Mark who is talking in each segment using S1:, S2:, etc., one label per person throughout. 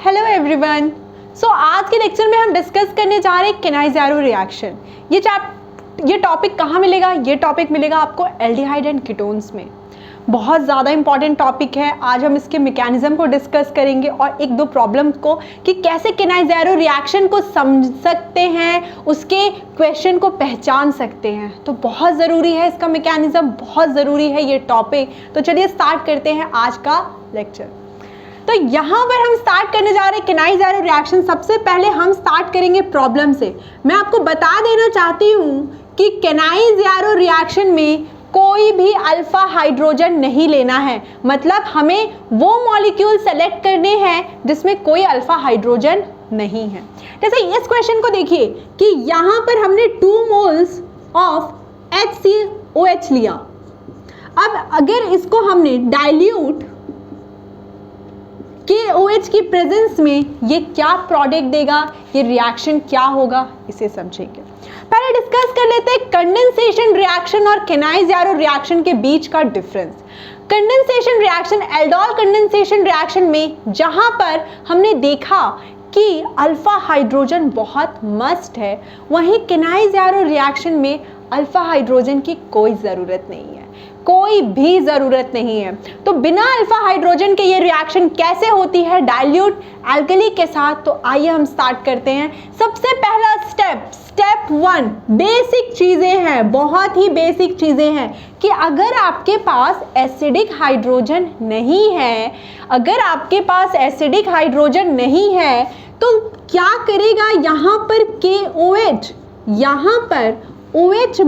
S1: Hello everyone. सो आज के lecture में हम डिस्कस करने जा रहे हैं केनाइज़ारो रिएक्शन। ये टॉपिक कहाँ मिलेगा? ये टॉपिक मिलेगा आपको एल्डिहाइड एंड कीटोन्स में। बहुत ज़्यादा इंपॉर्टेंट टॉपिक है। आज हम इसके मैकेनिज्म को डिस्कस करेंगे और एक दो प्रॉब्लम को कि कैसे केनाइज़ारो रिएक्शन को समझ सकते हैं, उसके क्वेश्चन को पहचान सकते हैं। तो बहुत ज़रूरी है इसका मैकेनिज्म, बहुत ज़रूरी है ये टॉपिक। तो चलिए स्टार्ट करते हैं आज का लेक्चर। तो यहाँ पर हम स्टार्ट करने जा रहे हैं केनाइज़ारो रिएक्शन। सबसे पहले हम स्टार्ट करेंगे प्रॉब्लम से। मैं आपको बता देना चाहती हूँ कि केनाइज़ारो रिएक्शन में कोई भी अल्फा हाइड्रोजन नहीं लेना है। मतलब हमें वो मॉलिक्यूल सेलेक्ट करने हैं जिसमें कोई अल्फा हाइड्रोजन नहीं है। जैसे इस क्वेश्चन को देखिए कि यहाँ पर हमने 2 मोल्स ऑफ HCOH लिया। अब अगर इसको हमने डाइल्यूट KOH की प्रेजेंस में ये क्या प्रोडक्ट देगा, ये रिएक्शन क्या होगा, इसे समझेंगे। पहले डिस्कस कर लेते हैं कंडेंसेशन रिएक्शन और केनाइज़ारो रिएक्शन के बीच का difference. Condensation reaction, aldol condensation reaction में जहां पर हमने देखा कि अल्फा हाइड्रोजन बहुत मस्ट है, वहीं केनाइज़ारो रिएक्शन में अल्फा हाइड्रोजन की कोई ज़रूरत नहीं है, कोई भी ज़रूरत नहीं है। तो बिना अल्फा हाइड्रोजन के ये रिएक्शन कैसे होती है डाइल्यूट एल्कली के साथ? तो आइए हम स्टार्ट करते हैं। सबसे पहला स्टेप 1 बेसिक चीज़ें हैं, बहुत ही बेसिक चीज़ें हैं कि अगर आपके पास एसिडिक हाइड्रोजन नहीं है, अगर आपके पास एसिडिक हाइड्रोजन नहीं है तो क्या करेगा? यहाँ पर KOH, यहाँ पर OH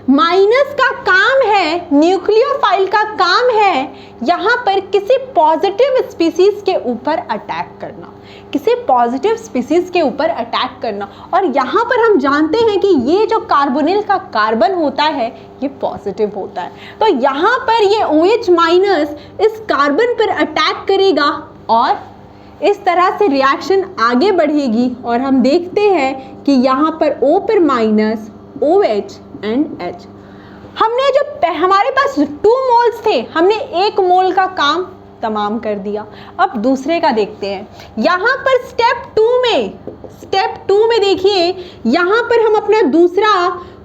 S1: माइनस का काम है, न्यूक्लियोफाइल का काम है यहाँ पर किसी पॉजिटिव स्पीसीज के ऊपर अटैक करना, किसी पॉजिटिव स्पीसीज के ऊपर अटैक करना। और यहाँ पर हम जानते हैं कि ये जो कार्बोनिल का कार्बन होता है ये पॉजिटिव होता है। तो यहाँ पर ये OH माइनस इस कार्बन पर अटैक करेगा और इस तरह से रिएक्शन आगे बढ़ेगी। और हम देखते हैं कि यहाँ पर O पर माइनस OH एंड H। हमने जो हमारे पास 2 मोल्स थे, हमने 1 मोल का काम तमाम कर दिया। अब दूसरे का देखते हैं। यहाँ पर स्टेप 2 में देखिए, यहाँ पर हम अपना दूसरा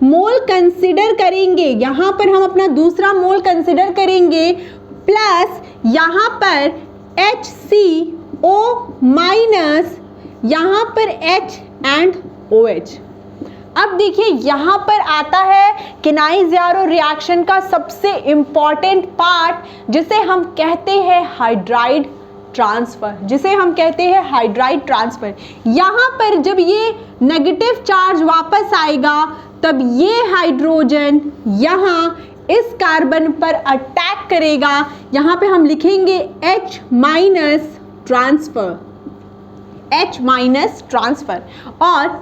S1: मोल कंसिडर करेंगे, यहाँ पर हम अपना दूसरा मोल कंसिडर करेंगे प्लस यहाँ पर HCO माइनस, यहाँ पर H एंड OH। अब देखिए यहाँ पर आता है केनाइज़ारो रिएक्शन का सबसे इंपॉर्टेंट पार्ट जिसे हम कहते हैं हाइड्राइड ट्रांसफर, यहाँ पर जब ये नेगेटिव चार्ज वापस आएगा तब ये हाइड्रोजन यहाँ इस कार्बन पर अटैक करेगा। यहाँ पे हम लिखेंगे H माइनस ट्रांसफर और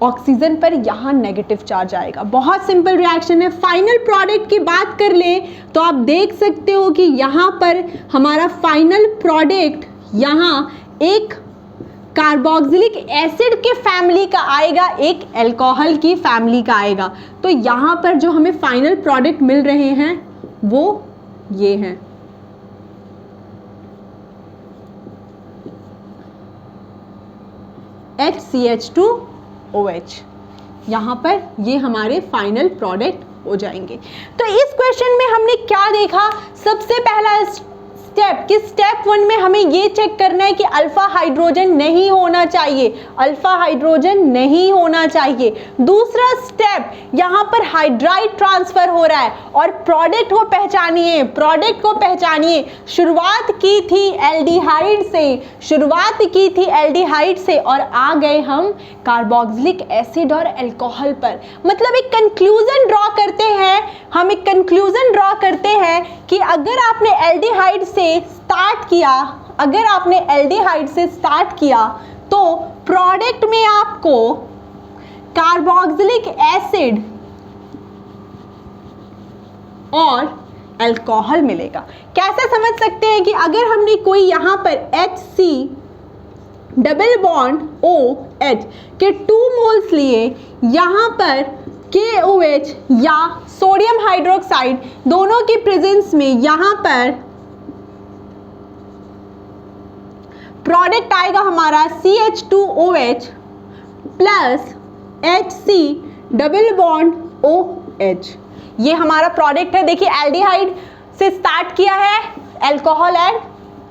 S1: ऑक्सीजन पर यहाँ नेगेटिव चार्ज आएगा। बहुत सिंपल रिएक्शन है। फाइनल प्रोडक्ट की बात कर ले तो आप देख सकते हो कि यहाँ पर हमारा फाइनल प्रोडक्ट यहाँ एक कार्बोक्सिलिक एसिड के फैमिली का आएगा, एक अल्कोहल की फैमिली का आएगा। तो यहाँ पर जो हमें फाइनल प्रोडक्ट मिल रहे हैं वो ये हैं। HCH2OH, यहाँ पर ये हमारे फाइनल प्रोडक्ट हो जाएंगे। तो इस क्वेश्चन में हमने क्या देखा? सबसे पहला स्टेप कि स्टेप 1 में हमें ये चेक करना है कि अल्फा हाइड्रोजन नहीं होना चाहिए, अल्फा हाइड्रोजन नहीं होना चाहिए। दूसरा स्टेप, यहाँ पर हाइड्राइड ट्रांसफर हो रहा है और प्रोडक्ट को पहचानिए। शुरुआत की थी एल्डिहाइड से और आ गए हम कार्बोक्सिलिक एसिड और अल्कोहल पर। मतलब एक कंक्लूजन ड्रॉ करते हैं कि अगर आपने एल्डिहाइड से स्टार्ट किया तो प्रोडक्ट में आपको कार्बोक्सिलिक एसिड और अल्कोहल मिलेगा। कैसे समझ सकते हैं कि अगर हमने कोई यहाँ पर HC डबल बॉन्ड OH के 2 मोल्स लिए, यहाँ पर KOH या सोडियम हाइड्रोक्साइड दोनों की प्रेजेंस में यहाँ पर प्रोडक्ट आएगा हमारा CH2OH plus HC double bond OH। ये हमारा प्रोडक्ट है। देखिए एल्डिहाइड से स्टार्ट किया है, अल्कोहल एंड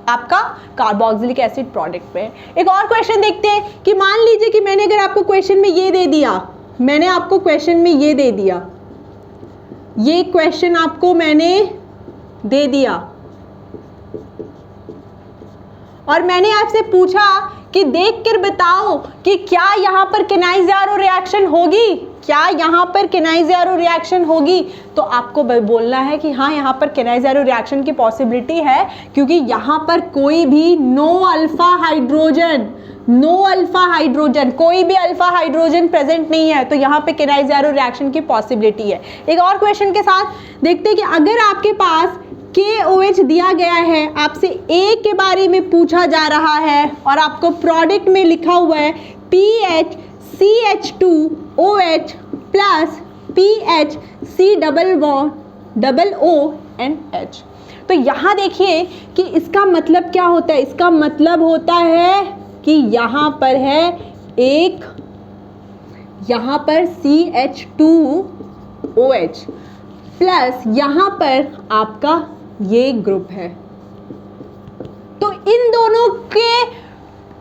S1: आपका कार्बोक्सिलिक एसिड प्रोडक्ट पे। एक और क्वेश्चन देखते हैं कि मान लीजिए कि मैंने अगर आपको क्वेश्चन में ये दे दिया, मैंने आपको क्वेश्चन में ये दे दिया, ये क्वेश्चन आपको मैंने दे दिया और मैंने आपसे पूछा कि देख कर बताओ कि क्या यहाँ पर केनाइज़ारो रिएक्शन होगी, क्या यहाँ पर केनाइज़ारो रिएक्शन होगी, तो आपको बोलना है कि हाँ यहाँ पर केनाइज़ारो रिएक्शन की पॉसिबिलिटी है, क्योंकि यहाँ पर कोई भी नो अल्फा हाइड्रोजन कोई भी अल्फा हाइड्रोजन प्रेजेंट नहीं है, तो यहाँ पे केनाइज़ारो रिएक्शन की पॉसिबिलिटी है। एक और क्वेश्चन के साथ देखते हैं कि अगर आपके पास KOH दिया गया है, आपसे A के बारे में पूछा जा रहा है और आपको प्रोडक्ट में लिखा हुआ है PHCH2OH plus PHC double ONH। तो यहाँ देखिए कि इसका मतलब क्या होता है, इसका मतलब होता है कि यहाँ पर है एक, यहाँ पर CH2OH प्लस यहाँ पर आपका ये ग्रुप है। तो इन दोनों के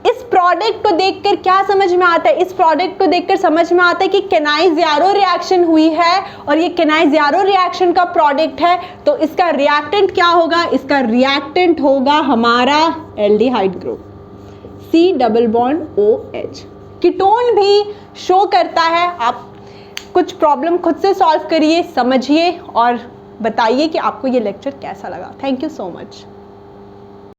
S1: इस प्रोडक्ट को देखकर क्या समझ में आता है, इस प्रोडक्ट को देखकर समझ में आता है कि केनाइज़ारो रिएक्शन हुई है और ये केनाइज़ारो रिएक्शन का प्रोडक्ट है, तो इसका रिएक्टेंट क्या होगा, इसका रिएक्टेंट होगा हमारा aldehyde group C double bond OH। Ketone भी शो करता है। आप कुछ प्रॉब्लम खुद से सॉल्व करिए, समझिए और बताइए कि आपको ये लेक्चर कैसा लगा। Thank you so much.